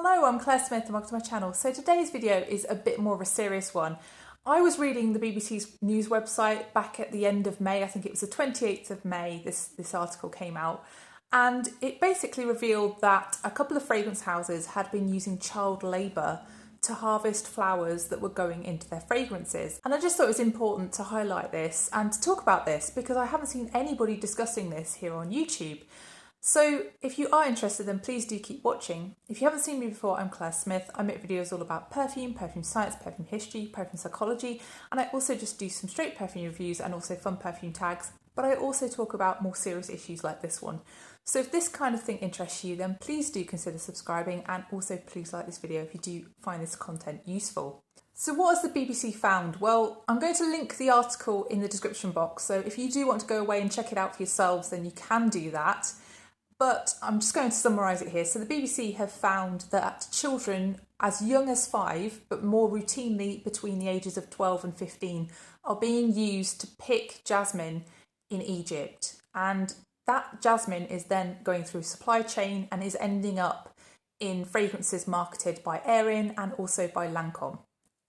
Hello, I'm Claire Smith and welcome to my channel. So today's video is a bit more of a serious one. I was reading the BBC's news website back at the end of May, I think it was the 28th of May this article came out, and it basically revealed that a couple of fragrance houses had been using child labour to harvest flowers that were going into their fragrances. And I just thought it was important to highlight this and to talk about this because I haven't seen anybody discussing this here on YouTube. So if you are interested, then please do keep watching. If you haven't seen me before, I'm Claire Smith. I make videos all about perfume, perfume science, perfume history, perfume psychology, and I also just do some straight perfume reviews and also fun perfume tags, but I also talk about more serious issues like this one. So if this kind of thing interests you, then please do consider subscribing, and also please like this video if you do find this content useful. So what has the BBC found? Well, I'm going to link the article in the description box, so if you do want to go away and check it out for yourselves, then you can do that. But I'm just going to summarise it here. So the BBC have found that children as young as 5, but more routinely between the ages of 12 and 15, are being used to pick jasmine in Egypt. And that jasmine is then going through supply chain and is ending up in fragrances marketed by Aerin and also by Lancome.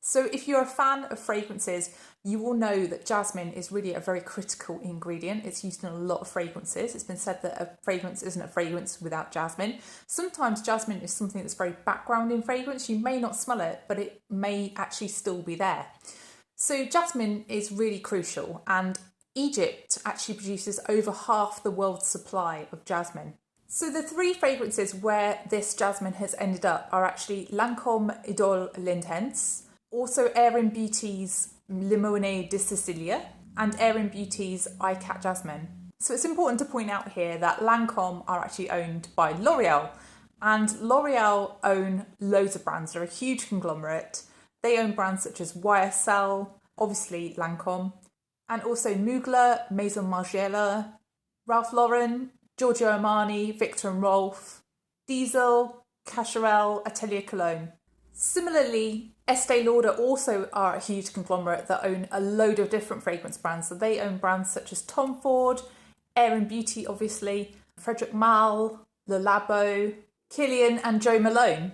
So if you're a fan of fragrances, you will know that jasmine is really a very critical ingredient. It's used in a lot of fragrances. It's been said that a fragrance isn't a fragrance without jasmine. Sometimes jasmine is something that's very background in fragrance. You may not smell it, but it may actually still be there. So jasmine is really crucial, and Egypt actually produces over half the world's supply of jasmine. So the 3 fragrances where this jasmine has ended up are actually Lancome Idole L'Intense, also Aerin Beauty's Limone di Sicilia, and Aerin Beauty's I Cat Jasmine. So it's important to point out here that Lancome are actually owned by L'Oreal, and L'Oreal own loads of brands. They're a huge conglomerate. They own brands such as YSL, obviously Lancome, and also Mugler, Maison Margiela, Ralph Lauren, Giorgio Armani, Victor and Rolf, Diesel, Cacharel, Atelier Cologne. Similarly, Estee Lauder also are a huge conglomerate that own a load of different fragrance brands. So they own brands such as Tom Ford, Aerin Beauty obviously, Frederic Malle, Le Labo, Kilian and Jo Malone.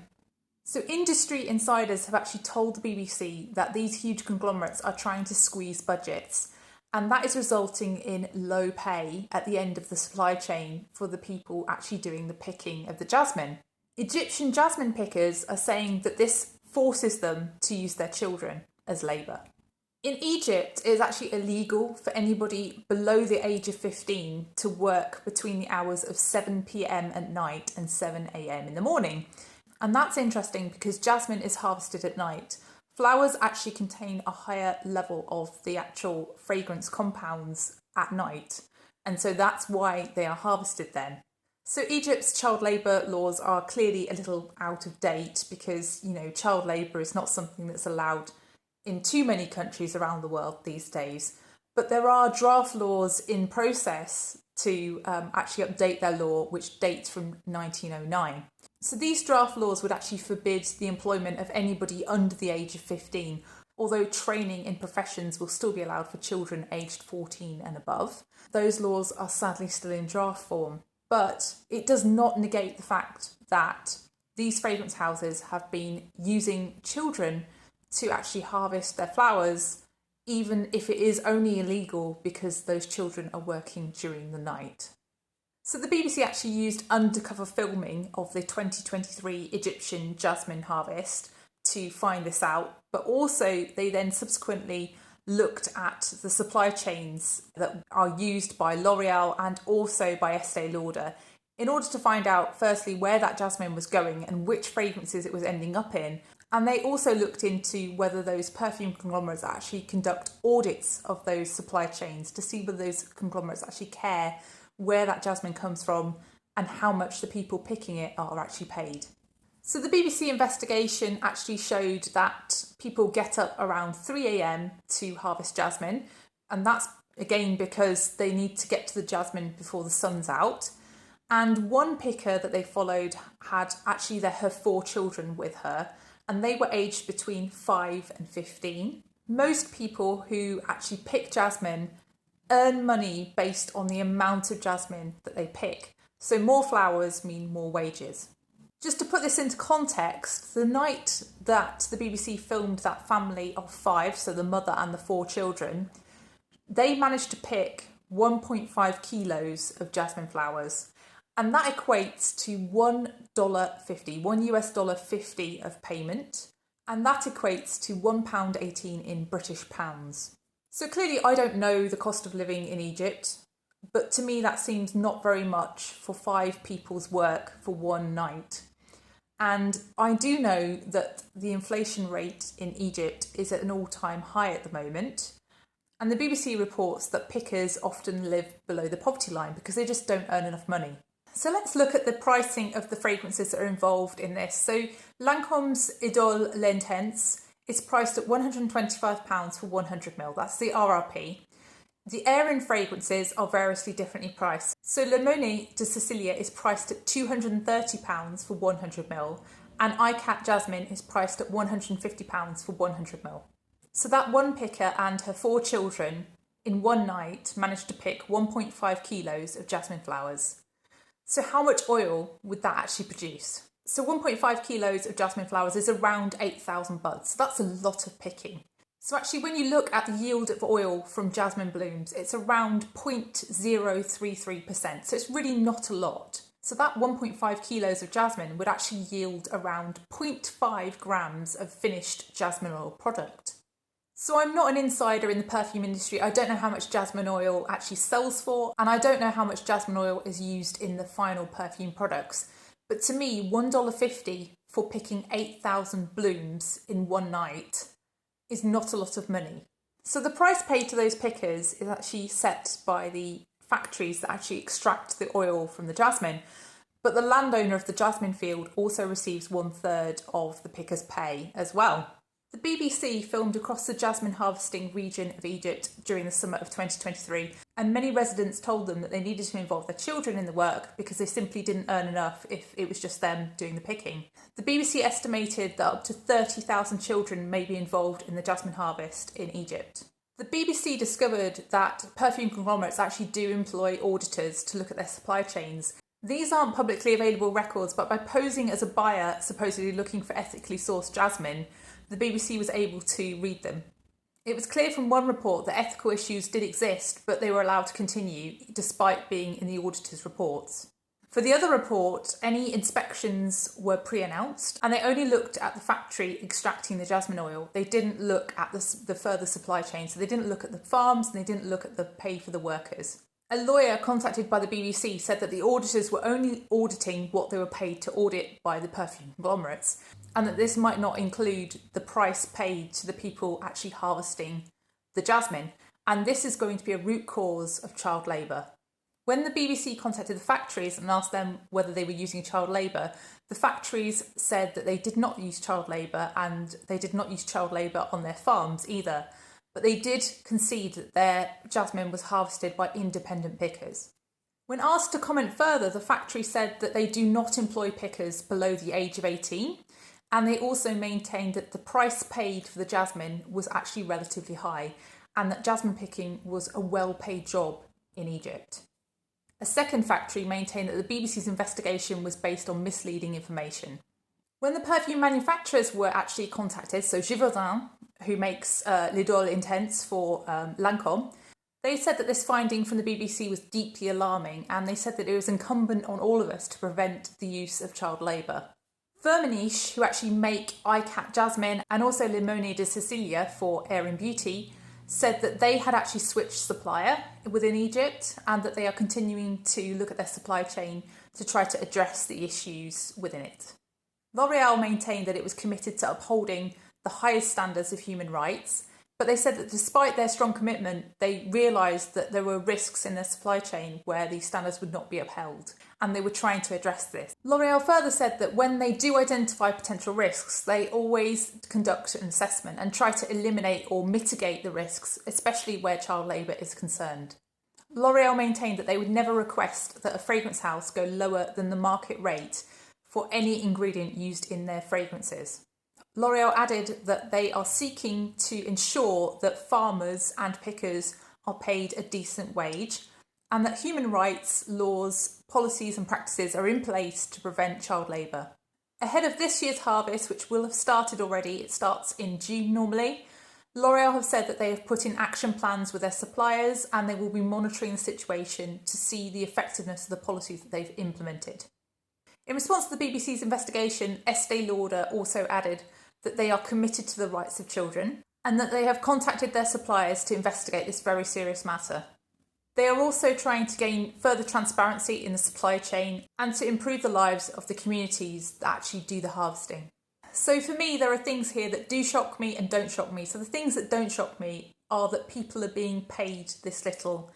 So industry insiders have actually told the BBC that these huge conglomerates are trying to squeeze budgets, and that is resulting in low pay at the end of the supply chain for the people actually doing the picking of the jasmine. Egyptian jasmine pickers are saying that this forces them to use their children as labour. In Egypt, it is actually illegal for anybody below the age of 15 to work between the hours of 7 p.m. at night and 7 a.m. in the morning. And that's interesting because jasmine is harvested at night. Flowers actually contain a higher level of the actual fragrance compounds at night, and so that's why they are harvested then. So Egypt's child labour laws are clearly a little out of date because, child labour is not something that's allowed in too many countries around the world these days. But there are draft laws in process to actually update their law, which dates from 1909. So these draft laws would actually forbid the employment of anybody under the age of 15, although training in professions will still be allowed for children aged 14 and above. Those laws are sadly still in draft form. But it does not negate the fact that these fragrance houses have been using children to actually harvest their flowers, even if it is only illegal because those children are working during the night. So the BBC actually used undercover filming of the 2023 Egyptian jasmine harvest to find this out, but also they then subsequently looked at the supply chains that are used by L'Oreal and also by Estee Lauder in order to find out, firstly, where that jasmine was going and which fragrances it was ending up in. And they also looked into whether those perfume conglomerates actually conduct audits of those supply chains to see whether those conglomerates actually care where that jasmine comes from and how much the people picking it are actually paid. So the BBC investigation actually showed that people get up around 3 a.m. to harvest jasmine, and that's again because they need to get to the jasmine before the sun's out. And one picker that they followed had actually her 4 children with her, and they were aged between 5 and 15. Most people who actually pick jasmine earn money based on the amount of jasmine that they pick. So more flowers mean more wages. Just to put this into context, the night that the BBC filmed that family of 5, so the mother and the 4 children, they managed to pick 1.5 kilos of jasmine flowers. And that equates to $1.50, $1 of payment. And that equates to £1.18 in British pounds. So clearly I don't know the cost of living in Egypt, but to me that seems not very much for 5 people's work for one night. And I do know that the inflation rate in Egypt is at an all-time high at the moment. And the BBC reports that pickers often live below the poverty line because they just don't earn enough money. So let's look at the pricing of the fragrances that are involved in this. So Lancome's Idole L'Intense is priced at £125 for 100ml. That's the RRP. The Aerin fragrances are variously differently priced. So Limone de Sicilia is priced at £230 for 100ml, and iCat Jasmine is priced at £150 for 100ml. So that one picker and her 4 children in one night managed to pick 1.5 kilos of jasmine flowers. So how much oil would that actually produce? So 1.5 kilos of jasmine flowers is around 8,000 buds. So that's a lot of picking. So actually when you look at the yield of oil from jasmine blooms, it's around 0.033%. So it's really not a lot. So that 1.5 kilos of jasmine would actually yield around 0.5 grams of finished jasmine oil product. So I'm not an insider in the perfume industry. I don't know how much jasmine oil actually sells for, and I don't know how much jasmine oil is used in the final perfume products. But to me, $1.50 for picking 8,000 blooms in one night is not a lot of money. So the price paid to those pickers is actually set by the factories that actually extract the oil from the jasmine. But the landowner of the jasmine field also receives 1/3 of the picker's pay as well. The BBC filmed across the jasmine harvesting region of Egypt during the summer of 2023, and many residents told them that they needed to involve their children in the work because they simply didn't earn enough if it was just them doing the picking. The BBC estimated that up to 30,000 children may be involved in the jasmine harvest in Egypt. The BBC discovered that perfume conglomerates actually do employ auditors to look at their supply chains. These aren't publicly available records, but by posing as a buyer supposedly looking for ethically sourced jasmine, the BBC was able to read them. It was clear from one report that ethical issues did exist, but they were allowed to continue despite being in the auditor's reports. For the other report, any inspections were pre-announced and they only looked at the factory extracting the jasmine oil. They didn't look at the further supply chain, so they didn't look at the farms and they didn't look at the pay for the workers. A lawyer contacted by the BBC said that the auditors were only auditing what they were paid to audit by the perfume conglomerates, and that this might not include the price paid to the people actually harvesting the jasmine. And this is going to be a root cause of child labour. When the BBC contacted the factories and asked them whether they were using child labour, the factories said that they did not use child labour and they did not use child labour on their farms either. But they did concede that their jasmine was harvested by independent pickers. When asked to comment further, the factory said that they do not employ pickers below the age of 18, and they also maintained that the price paid for the jasmine was actually relatively high, and that jasmine picking was a well-paid job in Egypt. A second factory maintained that the BBC's investigation was based on misleading information. When the perfume manufacturers were actually contacted, so Givaudan, who makes L'Idole Intense for Lancome, they said that this finding from the BBC was deeply alarming, and they said that it was incumbent on all of us to prevent the use of child labour. Firmenich, who actually make iCat Jasmine and also Limone de Sicilia for Aerin Beauty, said that they had actually switched supplier within Egypt and that they are continuing to look at their supply chain to try to address the issues within it. L'Oreal maintained that it was committed to upholding the highest standards of human rights, but they said that despite their strong commitment, they realised that there were risks in their supply chain where these standards would not be upheld, and they were trying to address this. L'Oreal further said that when they do identify potential risks, they always conduct an assessment and try to eliminate or mitigate the risks, especially where child labour is concerned. L'Oreal maintained that they would never request that a fragrance house go lower than the market rate for any ingredient used in their fragrances. L'Oreal added that they are seeking to ensure that farmers and pickers are paid a decent wage and that human rights, laws, policies and practices are in place to prevent child labour. Ahead of this year's harvest, which will have started already, it starts in June normally, L'Oreal have said that they have put in action plans with their suppliers and they will be monitoring the situation to see the effectiveness of the policies that they've implemented. In response to the BBC's investigation, Estee Lauder also added that they are committed to the rights of children and that they have contacted their suppliers to investigate this very serious matter. They are also trying to gain further transparency in the supply chain and to improve the lives of the communities that actually do the harvesting. So for me, there are things here that do shock me and don't shock me. So the things that don't shock me are that people are being paid this little.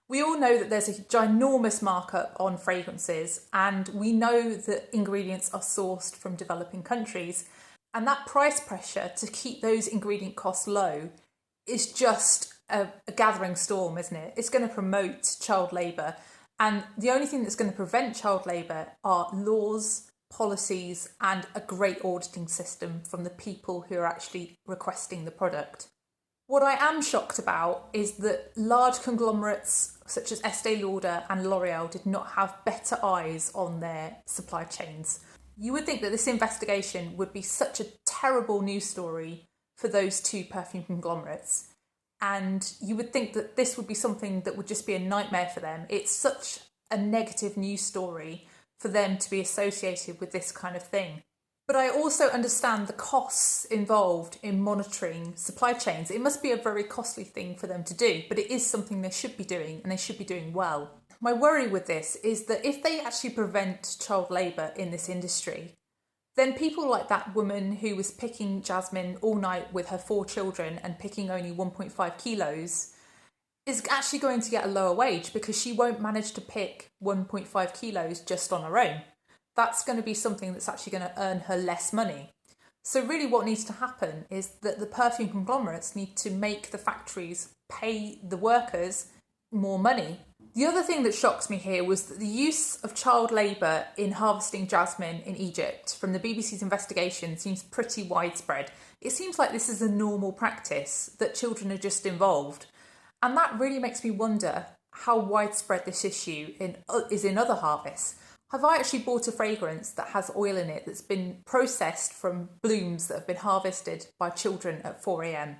We all know that there's a ginormous markup on fragrances, and we know that ingredients are sourced from developing countries. And that price pressure to keep those ingredient costs low is just a gathering storm, isn't it? It's going to promote child labour. And the only thing that's going to prevent child labour are laws, policies, and a great auditing system from the people who are actually requesting the product. What I am shocked about is that large conglomerates such as Estee Lauder and L'Oreal did not have better eyes on their supply chains. You would think that this investigation would be such a terrible news story for those two perfume conglomerates. And you would think that this would be something that would just be a nightmare for them. It's such a negative news story for them to be associated with this kind of thing. But I also understand the costs involved in monitoring supply chains. It must be a very costly thing for them to do, but it is something they should be doing, and they should be doing well. My worry with this is that if they actually prevent child labour in this industry, then people like that woman who was picking Jasmine all night with her 4 children and picking only 1.5 kilos is actually going to get a lower wage because she won't manage to pick 1.5 kilos just on her own. That's going to be something that's actually going to earn her less money. So really what needs to happen is that the perfume conglomerates need to make the factories pay the workers more money. The other thing that shocks me here was that the use of child labour in harvesting jasmine in Egypt from the BBC's investigation seems pretty widespread. It seems like this is a normal practice, that children are just involved. And that really makes me wonder how widespread this issue is in other harvests. Have I actually bought a fragrance that has oil in it that's been processed from blooms that have been harvested by children at 4 a.m?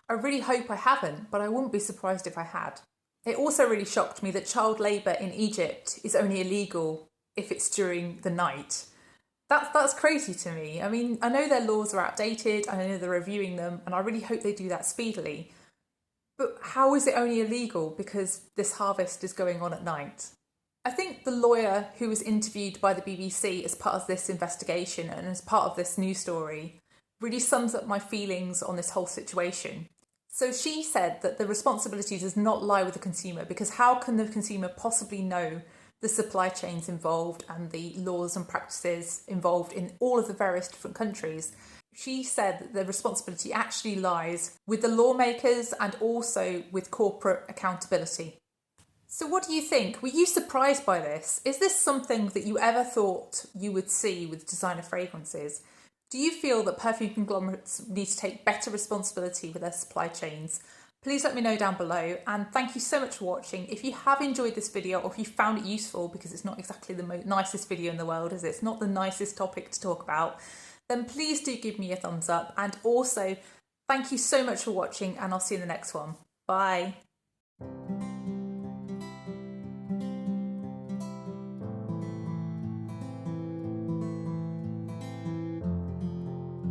I really hope I haven't, but I wouldn't be surprised if I had. It also really shocked me that child labour in Egypt is only illegal if it's during the night. That's crazy to me. I mean, I know their laws are outdated, I know they're reviewing them, and I really hope they do that speedily. But how is it only illegal because this harvest is going on at night? I think the lawyer who was interviewed by the BBC as part of this investigation and as part of this news story really sums up my feelings on this whole situation. So she said that the responsibility does not lie with the consumer, because how can the consumer possibly know the supply chains involved and the laws and practices involved in all of the various different countries? She said that the responsibility actually lies with the lawmakers and also with corporate accountability. So what do you think? Were you surprised by this? Is this something that you ever thought you would see with designer fragrances? Do you feel that perfume conglomerates need to take better responsibility with their supply chains? Please let me know down below, and thank you so much for watching. If you have enjoyed this video or if you found it useful, because it's not exactly the nicest video in the world, is it? It's not the nicest topic to talk about, then please do give me a thumbs up, and also thank you so much for watching, and I'll see you in the next one. Bye.